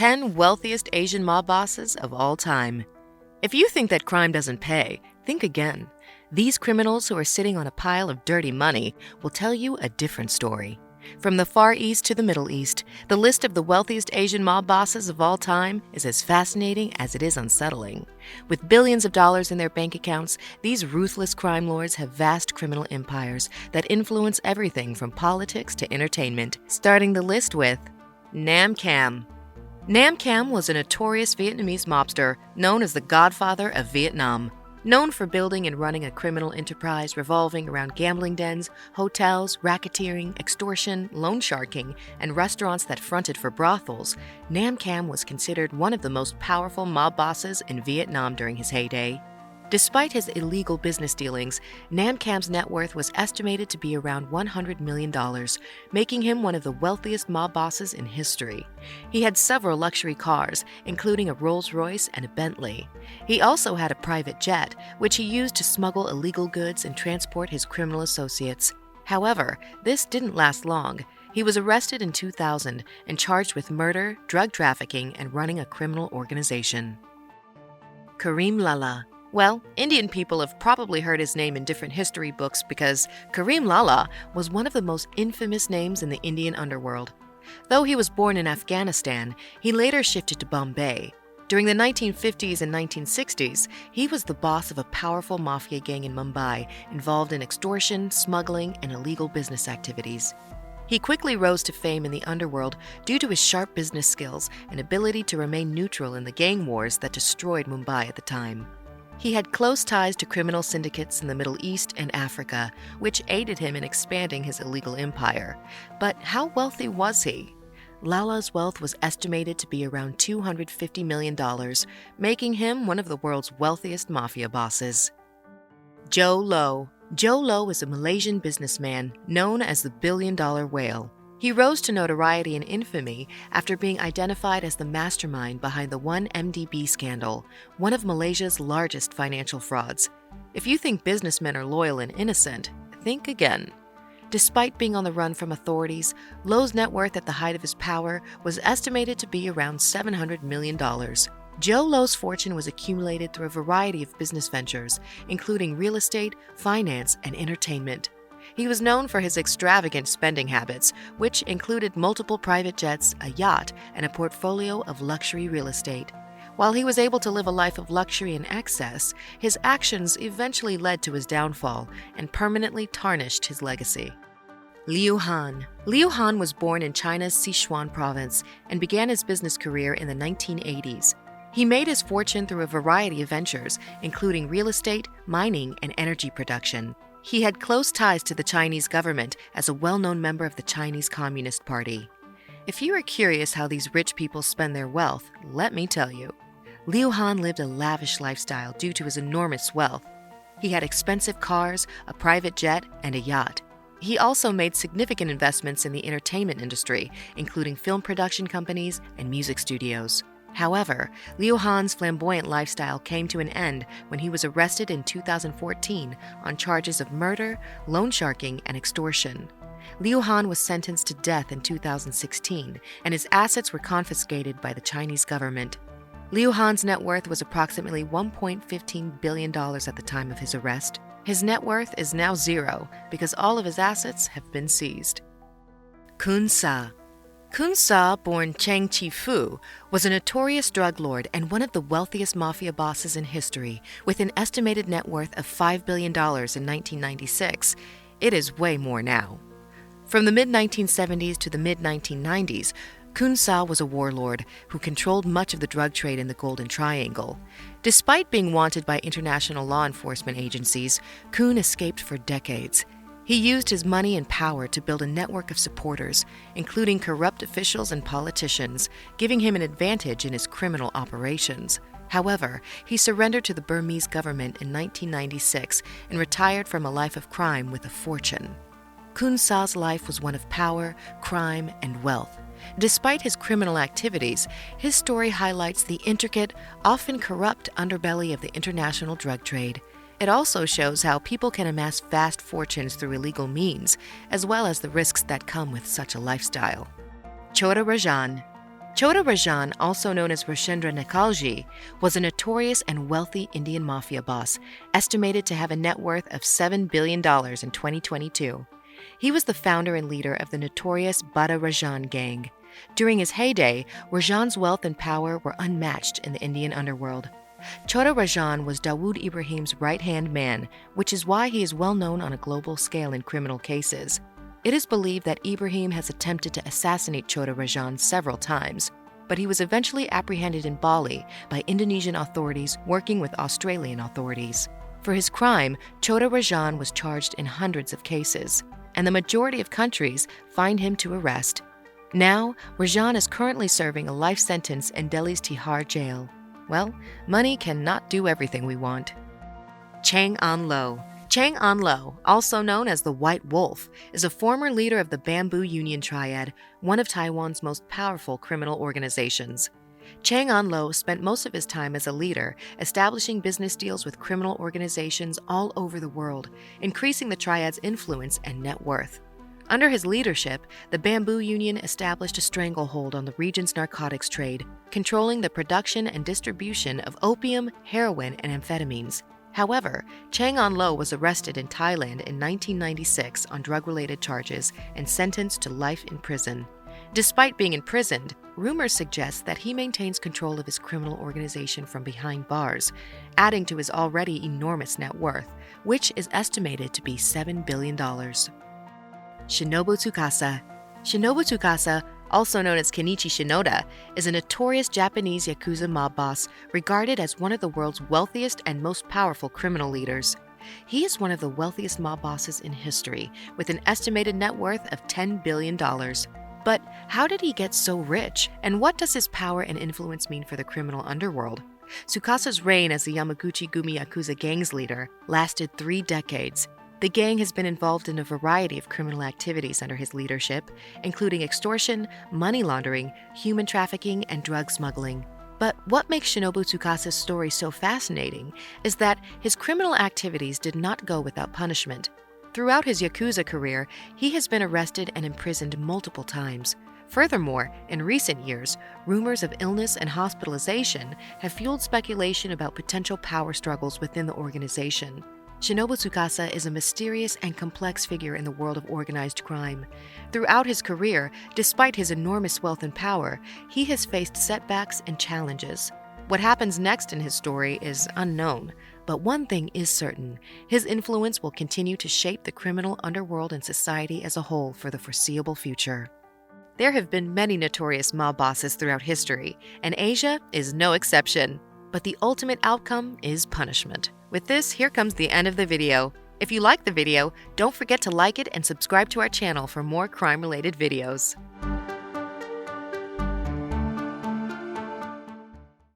10 wealthiest Asian mob bosses of all time. If you think that crime doesn't pay, think again. These criminals who are sitting on a pile of dirty money will tell you a different story. From the Far East to the Middle East, the list of the wealthiest Asian mob bosses of all time is as fascinating as it is unsettling. With billions of dollars in their bank accounts, these ruthless crime lords have vast criminal empires that influence everything from politics to entertainment, starting the list with Nam Cam. Nam Cam was a notorious Vietnamese mobster known as the Godfather of Vietnam. Known for building and running a criminal enterprise revolving around gambling dens, hotels, racketeering, extortion, loan sharking, and restaurants that fronted for brothels, Nam Cam was considered one of the most powerful mob bosses in Vietnam during his heyday. Despite his illegal business dealings, Nam Cam's net worth was estimated to be around $100 million, making him one of the wealthiest mob bosses in history. He had several luxury cars, including a Rolls-Royce and a Bentley. He also had a private jet, which he used to smuggle illegal goods and transport his criminal associates. However, this didn't last long. He was arrested in 2000 and charged with murder, drug trafficking, and running a criminal organization. Kareem Lala. Well, Indian people have probably heard his name in different history books because Kareem Lala was one of the most infamous names in the Indian underworld. Though he was born in Afghanistan, he later shifted to Bombay. During the 1950s and 1960s, he was the boss of a powerful mafia gang in Mumbai involved in extortion, smuggling, and illegal business activities. He quickly rose to fame in the underworld due to his sharp business skills and ability to remain neutral in the gang wars that destroyed Mumbai at the time. He had close ties to criminal syndicates in the Middle East and Africa, which aided him in expanding his illegal empire. But how wealthy was he? Lala's wealth was estimated to be around $250 million, making him one of the world's wealthiest mafia bosses. Lowe. Lowe is a Malaysian businessman known as the billion-dollar whale. He rose to notoriety and infamy after being identified as the mastermind behind the 1MDB scandal, one of Malaysia's largest financial frauds. If you think businessmen are loyal and innocent, think again. Despite being on the run from authorities, Lowe's net worth at the height of his power was estimated to be around $700 million. Lowe's fortune was accumulated through a variety of business ventures, including real estate, finance, and entertainment. He was known for his extravagant spending habits, which included multiple private jets, a yacht, and a portfolio of luxury real estate. While he was able to live a life of luxury and excess, his actions eventually led to his downfall and permanently tarnished his legacy. Liu Han. Liu Han was born in China's Sichuan province and began his business career in the 1980s. He made his fortune through a variety of ventures, including real estate, mining, and energy production. He had close ties to the Chinese government as a well-known member of the Chinese Communist Party. If you are curious how these rich people spend their wealth, let me tell you. Liu Han lived a lavish lifestyle due to his enormous wealth. He had expensive cars, a private jet, and a yacht. He also made significant investments in the entertainment industry, including film production companies and music studios. However, Liu Han's flamboyant lifestyle came to an end when he was arrested in 2014 on charges of murder, loan sharking, and extortion. Liu Han was sentenced to death in 2016, and his assets were confiscated by the Chinese government. Liu Han's net worth was approximately $1.15 billion at the time of his arrest. His net worth is now zero because all of his assets have been seized. Kun Sa. Kun Sa, born Chang Chi-fu, was a notorious drug lord and one of the wealthiest mafia bosses in history, with an estimated net worth of $5 billion in 1996. It is way more now. From the mid-1970s to the mid-1990s, Kun Sa was a warlord who controlled much of the drug trade in the Golden Triangle. Despite being wanted by international law enforcement agencies, Kun escaped for decades. He used his money and power to build a network of supporters, including corrupt officials and politicians, giving him an advantage in his criminal operations. However, he surrendered to the Burmese government in 1996 and retired from a life of crime with a fortune. Kun Sa's life was one of power, crime, and wealth. Despite his criminal activities, his story highlights the intricate, often corrupt underbelly of the international drug trade. It also shows how people can amass vast fortunes through illegal means, as well as the risks that come with such a lifestyle. Chota Rajan. Chota Rajan, also known as Rashendra Nekalji, was a notorious and wealthy Indian mafia boss, estimated to have a net worth of $7 billion in 2022. He was the founder and leader of the notorious Chota Rajan gang. During his heyday, Rajan's wealth and power were unmatched in the Indian underworld. Chota Rajan was Dawood Ibrahim's right-hand man, which is why he is well known on a global scale in criminal cases. It is believed that Ibrahim has attempted to assassinate Chota Rajan several times, but he was eventually apprehended in Bali by Indonesian authorities working with Australian authorities. For his crime, Chota Rajan was charged in hundreds of cases, and the majority of countries fined him to arrest. Now, Rajan is currently serving a life sentence in Delhi's Tihar jail. Well, money cannot do everything we want. Chang On Lo. Chang On Lo, also known as the White Wolf, is a former leader of the Bamboo Union Triad, one of Taiwan's most powerful criminal organizations. Chang On Lo spent most of his time as a leader, establishing business deals with criminal organizations all over the world, increasing the Triad's influence and net worth. Under his leadership, the Bamboo Union established a stranglehold on the region's narcotics trade, controlling the production and distribution of opium, heroin, and amphetamines. However, Chang On Lo was arrested in Thailand in 1996 on drug-related charges and sentenced to life in prison. Despite being imprisoned, rumors suggest that he maintains control of his criminal organization from behind bars, adding to his already enormous net worth, which is estimated to be $7 billion. Shinoda Tsukasa. Shinoda Tsukasa, also known as Kenichi Shinoda, is a notorious Japanese Yakuza mob boss regarded as one of the world's wealthiest and most powerful criminal leaders. He is one of the wealthiest mob bosses in history, with an estimated net worth of $10 billion. But how did he get so rich, and what does his power and influence mean for the criminal underworld? Tsukasa's reign as the Yamaguchi-gumi Yakuza gang's leader lasted 3 decades. The gang has been involved in a variety of criminal activities under his leadership, including extortion, money laundering, human trafficking, and drug smuggling. But what makes Shinobu Tsukasa's story so fascinating is that his criminal activities did not go without punishment. Throughout his Yakuza career, he has been arrested and imprisoned multiple times. Furthermore, in recent years, rumors of illness and hospitalization have fueled speculation about potential power struggles within the organization. Shinobu Tsukasa is a mysterious and complex figure in the world of organized crime. Throughout his career, despite his enormous wealth and power, he has faced setbacks and challenges. What happens next in his story is unknown, but one thing is certain: his influence will continue to shape the criminal underworld and society as a whole for the foreseeable future. There have been many notorious mob bosses throughout history, and Asia is no exception. But the ultimate outcome is punishment. With this, here comes the end of the video. If you liked the video, don't forget to like it and subscribe to our channel for more crime-related videos.